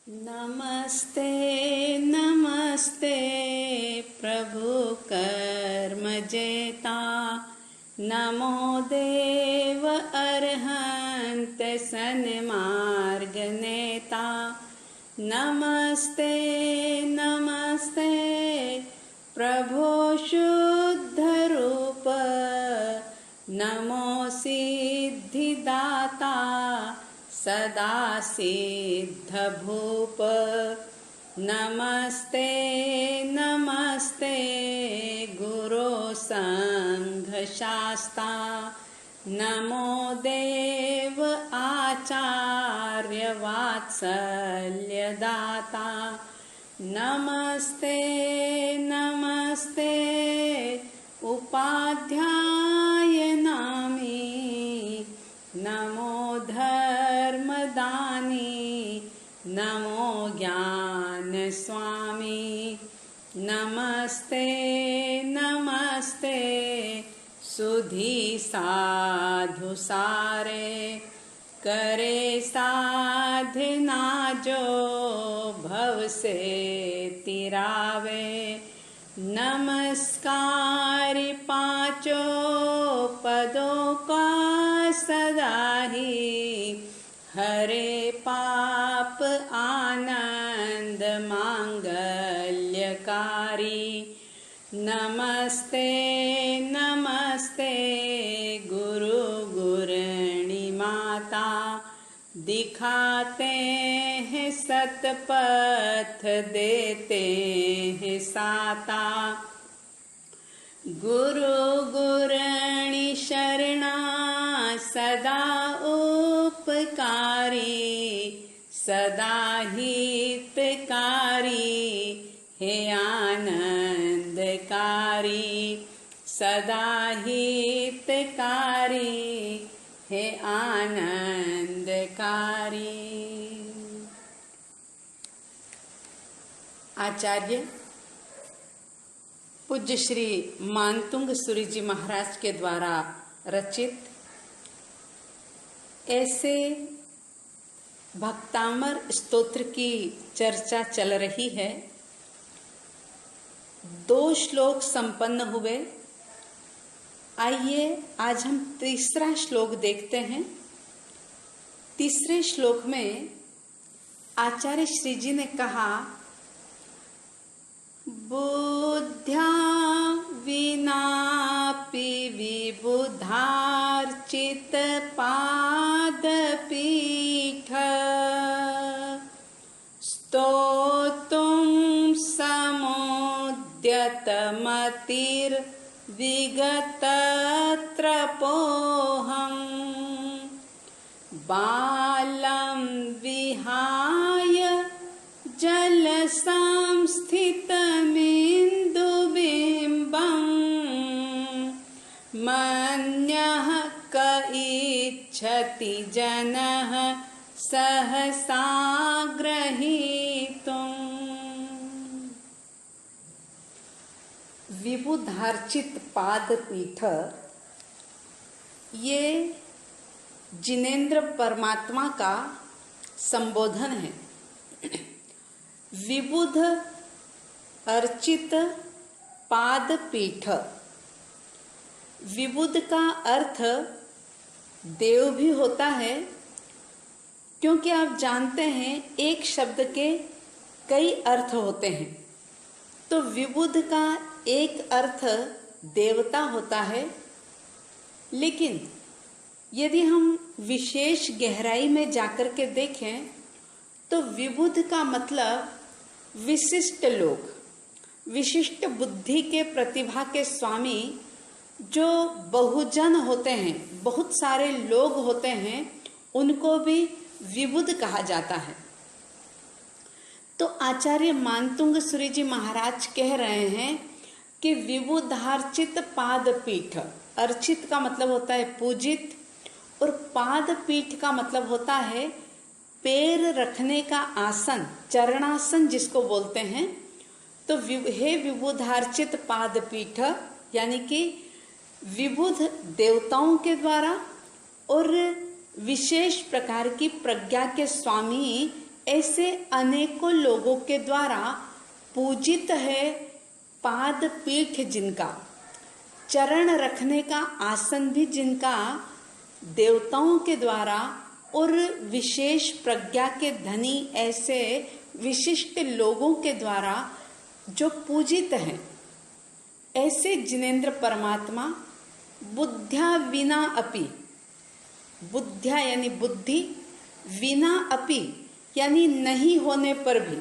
नमस्ते नमस्ते प्रभु कर्म जेता, नमो देव अरहंत सन्मार्ग नेता। नमस्ते नमस्ते प्रभो शुद्ध रूप, नमो सिद्धिदाता सदा सिद्ध भूप। नमस्ते नमस्ते गुरो संघ शास्ता, नमो देव आचार्य वात्सल्य दाता। नमस्ते नमस्ते उपाध्याय नामी, नमो धर्मदानी, नमो ज्ञान स्वामी। नमस्ते नमस्ते सुधी साधु सारे, करे साधना जो भव से तिरावे। नमस्कार पांचों पदों का सदा ही, हरे पाप आनंद मांगल्यकारी। नमस्ते नमस्ते गुरु गुरणी माता, दिखाते हैं सतपथ देते हैं साता। गुरु गुरणी शरणा सदा उपकारी, सदा हितकारी हे आनंदकारी, सदा हितकारी हे आनंदकारी। आचार्य पूज्य श्री मानतुंग सूरी जी महाराज के द्वारा रचित ऐसे भक्तामर स्तोत्र की चर्चा चल रही है। 2 श्लोक संपन्न हुए। आइए आज हम तीसरा श्लोक देखते हैं। तीसरे श्लोक में आचार्य श्री जी ने कहा, बुद्ध्या विनापि विबुधार्चित पादपीठ, स्तोतुं समुद्यतमतिर्विगतत्रपोऽहं, बालं विहाय जलसंस्थितमिन्दुबिम्बं, मन्यः क इच्छति जनः सहसा ग्रहीतुम्। विबुधार्चित पादपीठ, ये जिनेंद्र परमात्मा का संबोधन है। विबुध अर्चित पादपीठ, विबुध का अर्थ देव भी होता है, क्योंकि आप जानते हैं एक शब्द के कई अर्थ होते हैं। तो विबुध का एक अर्थ देवता होता है, लेकिन यदि हम विशेष गहराई में जाकर के देखें तो विबुध का मतलब विशिष्ट लोग, विशिष्ट बुद्धि के प्रतिभा के स्वामी, जो बहुजन होते हैं, बहुत सारे लोग होते हैं, उनको भी विबुध कहा जाता है। तो आचार्य मानतुंग सूरी जी महाराज कह रहे हैं कि विबुधार्चित पादपीठ, अर्चित का मतलब होता है पूजित, और पादपीठ का मतलब होता है पैर रखने का आसन, चरणासन जिसको बोलते हैं। तो हे विबुधार्चित पादपीठ, यानी कि विबुध देवताओं के द्वारा और विशेष प्रकार की प्रज्ञा के स्वामी ऐसे अनेकों लोगों के द्वारा पूजित है पाद पीठ जिनका, चरण रखने का आसन भी जिनका, देवताओं के द्वारा और विशेष प्रज्ञा के धनी ऐसे विशिष्ट लोगों के द्वारा जो पूजित हैं, ऐसे जिनेंद्र परमात्मा बुद्ध्या विना अपि, बुद्ध्या यानी बुद्धि, विना अपि यानी नहीं होने पर भी,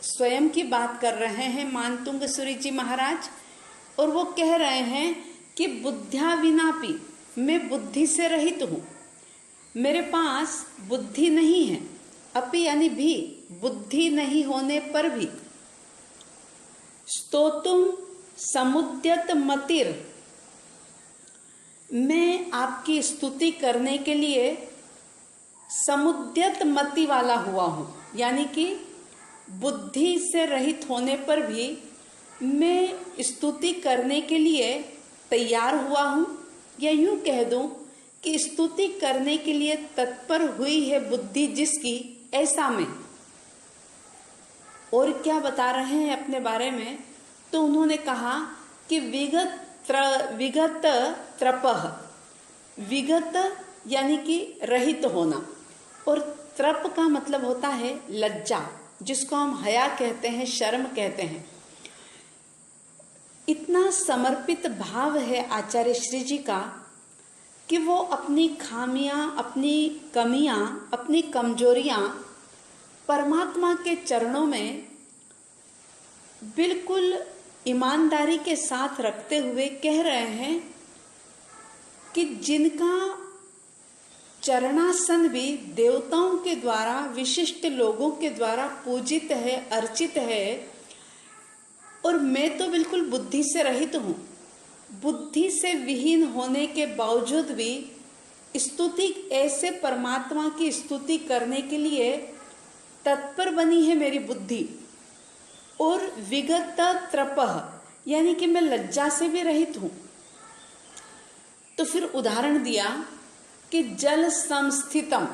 स्वयं की बात कर रहे हैं मानतुंग सूरी जी महाराज, और वो कह रहे हैं कि बुद्ध्या विनापि, मैं बुद्धि से रहित हूँ, मेरे पास बुद्धि नहीं है, अपि यानी भी, बुद्धि नहीं होने पर भी। स्तोतुम समुद्यत मतिर, मैं आपकी स्तुति करने के लिए समुद्यत मति वाला हुआ हूँ, यानी कि बुद्धि से रहित होने पर भी मैं स्तुति करने के लिए तैयार हुआ हूँ, या यूं कह दूं कि स्तुति करने के लिए तत्पर हुई है बुद्धि जिसकी, ऐसा मैं। और क्या बता रहे हैं अपने बारे में, तो उन्होंने कहा कि विगत त्रपः, विगत यानी कि रहित होना, और त्रप का मतलब होता है लज्जा, जिसको हम हया कहते हैं, शर्म कहते हैं। इतना समर्पित भाव है आचार्य श्री जी का कि वो अपनी खामियां, अपनी कमियां, अपनी कमजोरियां परमात्मा के चरणों में बिल्कुल ईमानदारी के साथ रखते हुए कह रहे हैं कि जिनका चरणासन भी देवताओं के द्वारा, विशिष्ट लोगों के द्वारा पूजित है, अर्चित है, और मैं तो बिल्कुल बुद्धि से रहित हूँ, बुद्धि से विहीन होने के बावजूद भी स्तुति, ऐसे परमात्मा की स्तुति करने के लिए तत्पर बनी है मेरी बुद्धि। और विगत त्रपः यानी कि मैं लज्जा से भी रहित हूँ। तो फिर उदाहरण दिया कि जल संस्थितम,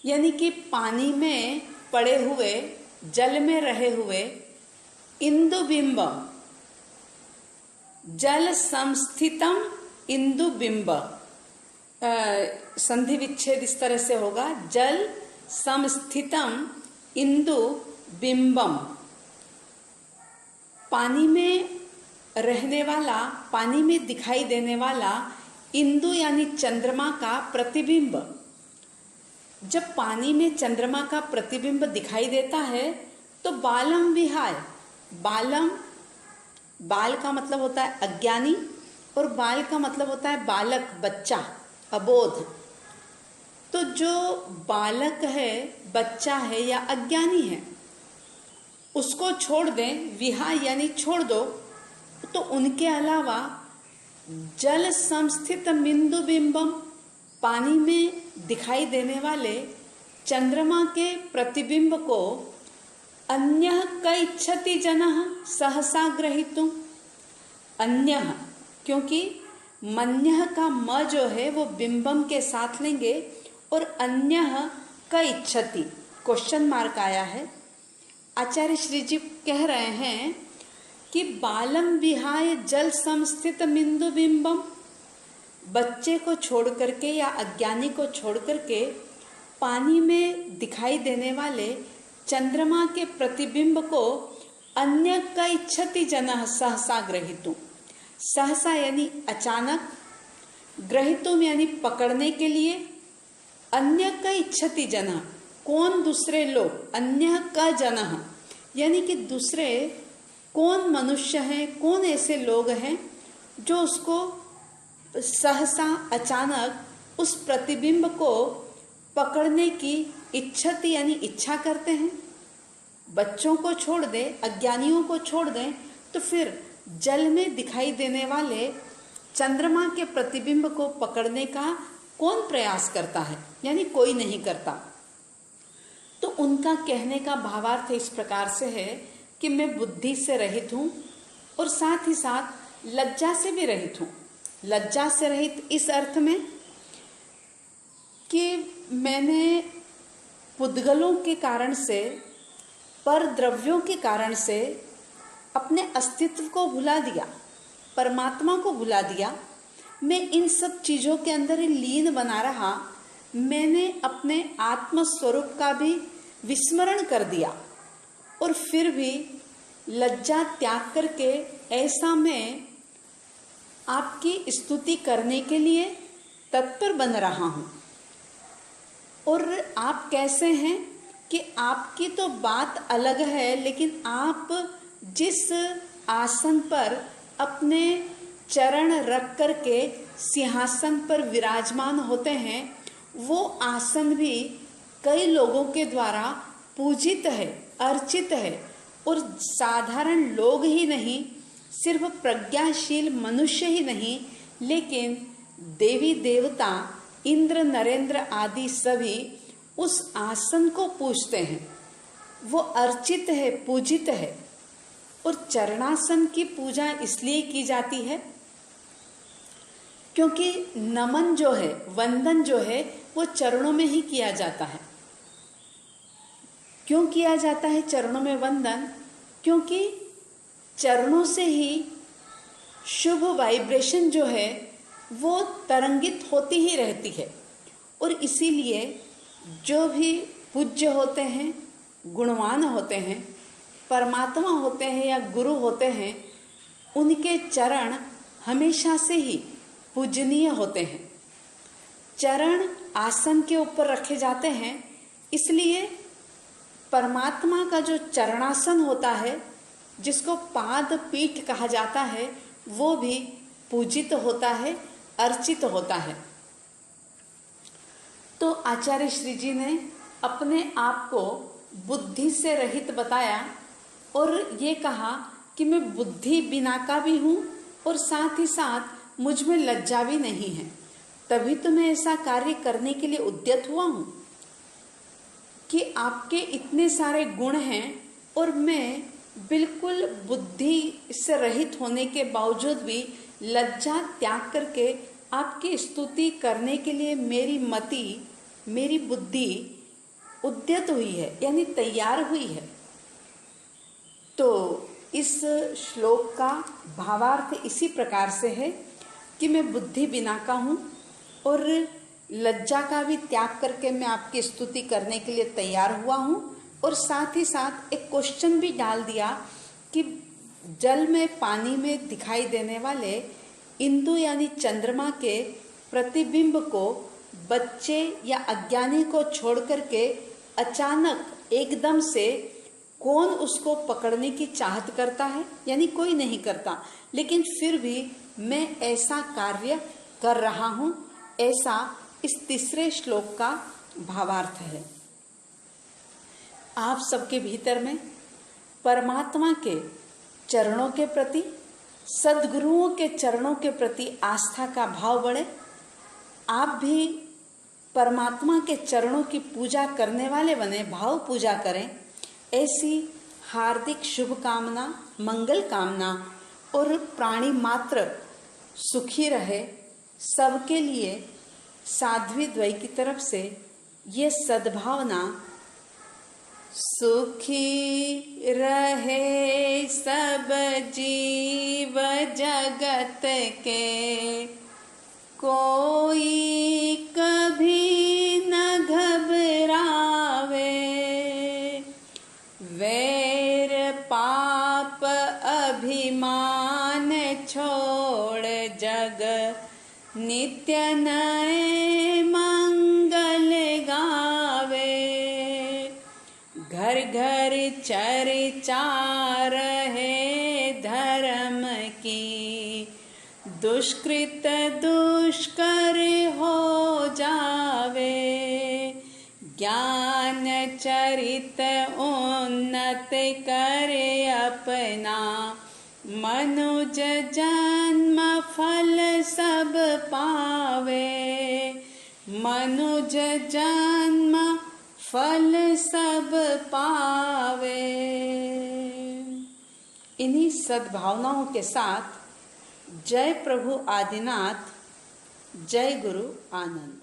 यानी कि पानी में पड़े हुए, जल में रहे हुए इंदुबिंब, जल संस्थितम इंदुबिंब, संधि विच्छेद इस तरह से होगा, जल संस्थितम इंदुबिंबम, पानी में रहने वाला, पानी में दिखाई देने वाला इंदु यानी चंद्रमा का प्रतिबिंब। जब पानी में चंद्रमा का प्रतिबिंब दिखाई देता है तो बालम विहाय, बालम, बाल का मतलब होता है अज्ञानी, और बाल का मतलब होता है बालक, बच्चा, अबोध। तो जो बालक है, बच्चा है या अज्ञानी है, उसको छोड़ दें, विहाय यानी छोड़ दो, तो उनके अलावा जल संस्थित बिंदु बिंबम, पानी में दिखाई देने वाले चंद्रमा के प्रतिबिंब को अन्यः क इच्छति जनः सहसा ग्रहीतुम्, अन्यः क्योंकि मन्यः का म जो है वो बिंबम के साथ लेंगे, और अन्यः क इच्छति क्वेश्चन मार्क आया है। आचार्य श्री जी कह रहे हैं कि बालम विहाय जल संस्थित बिंदु बिंबम, बच्चे को छोड़ करके या अज्ञानी को छोड़ करके पानी में दिखाई देने वाले चंद्रमा के प्रतिबिंब को अन्य का इच्छति जनः सहसा ग्रहीतुम्, सहसा यानी अचानक, ग्रहीतुम् यानी पकड़ने के लिए, अन्य का इच्छति जनः कौन दूसरे लोग, अन्य का जनः यानी कि दूसरे कौन मनुष्य हैं, कौन ऐसे लोग हैं जो उसको सहसा अचानक उस प्रतिबिंब को पकड़ने की इच्छति यानी इच्छा करते हैं। बच्चों को छोड़ दें, अज्ञानियों को छोड़ दें, तो फिर जल में दिखाई देने वाले चंद्रमा के प्रतिबिंब को पकड़ने का कौन प्रयास करता है, यानी कोई नहीं करता। तो उनका कहने का भावार्थ इस प्रकार से है कि मैं बुद्धि से रहित हूँ और साथ ही साथ लज्जा से भी रहित हूँ। लज्जा से रहित इस अर्थ में कि मैंने पुद्गलों के कारण से, पर द्रव्यों के कारण से अपने अस्तित्व को भुला दिया, परमात्मा को भुला दिया। मैं इन सब चीज़ों के अंदर ही लीन बना रहा। मैंने अपने आत्म स्वरूप का भी विस्मरण कर दिया और फिर भी लज्जा त्याग करके ऐसा मैं आपकी स्तुति करने के लिए तत्पर बन रहा हूँ। और आप कैसे हैं कि आपकी तो बात अलग है, लेकिन आप जिस आसन पर अपने चरण रख करके सिंहासन पर विराजमान होते हैं, वो आसन भी कई लोगों के द्वारा पूजित है, अर्चित है। और साधारण लोग ही नहीं, सिर्फ प्रज्ञाशील मनुष्य ही नहीं, लेकिन देवी देवता, इंद्र नरेंद्र आदि सभी उस आसन को पूजते हैं। वो अर्चित है, पूजित है। और चरणासन की पूजा इसलिए की जाती है क्योंकि नमन जो है, वंदन जो है, वो चरणों में ही किया जाता है। क्यों किया जाता है चरणों में वंदन? क्योंकि चरणों से ही शुभ वाइब्रेशन जो है वो तरंगित होती ही रहती है। और इसीलिए जो भी पूज्य होते हैं, गुणवान होते हैं, परमात्मा होते हैं या गुरु होते हैं, उनके चरण हमेशा से ही पूजनीय होते हैं। चरण आसन के ऊपर रखे जाते हैं, इसलिए परमात्मा का जो चरणासन होता है, जिसको पाद पीठ कहा जाता है, वो भी पूजित होता है, अर्चित होता है। तो आचार्य श्री जी ने अपने आप को बुद्धि से रहित बताया और ये कहा कि मैं बुद्धि बिना का भी हूँ और साथ ही साथ मुझ में लज्जा भी नहीं है। तभी तो मैं ऐसा कार्य करने के लिए उद्यत हुआ हूँ कि आपके इतने सारे गुण हैं और मैं बिल्कुल बुद्धि से रहित होने के बावजूद भी लज्जा त्याग करके आपकी स्तुति करने के लिए मेरी मति, मेरी बुद्धि उद्यत हुई है, यानी तैयार हुई है। तो इस श्लोक का भावार्थ इसी प्रकार से है कि मैं बुद्धि बिना का हूँ और लज्जा का भी त्याग करके मैं आपकी स्तुति करने के लिए तैयार हुआ हूँ। और साथ ही साथ एक क्वेश्चन भी डाल दिया कि जल में, पानी में दिखाई देने वाले इंदु यानी चंद्रमा के प्रतिबिंब को बच्चे या अज्ञानी को छोड़ करके अचानक एकदम से कौन उसको पकड़ने की चाहत करता है? यानी कोई नहीं करता, लेकिन फिर भी मैं ऐसा कार्य कर रहा हूँ, ऐसा इस तीसरे श्लोक का भावार्थ है। आप सबके भीतर में परमात्मा के चरणों के प्रति, सद्गुरुओं के चरणों के प्रति आस्था का भाव बढ़े। आप भी परमात्मा के चरणों की पूजा करने वाले बने, भाव पूजा करें। ऐसी हार्दिक शुभकामना, मंगल कामना और प्राणी मात्र सुखी रहे, सबके लिए साध्वी द्वय की तरफ से ये सद्भावना। सुखी रहे सब जीव जगत के, कोई कभी न घबरावे। वैर पाप अभिमान छोड़ जग नित्य नए मंगल गावे। घर घर चर्चा रहे धर्म की, दुष्कृत दुष्कर हो जावे। ज्ञान चरित उन्नत करे अपना, मनुज जन्म फल सब पावे। मनुज जन्म फल सब पावे। इन्हीं सद्भावनाओं के साथ जय प्रभु आदिनाथ, जय गुरु आनंद।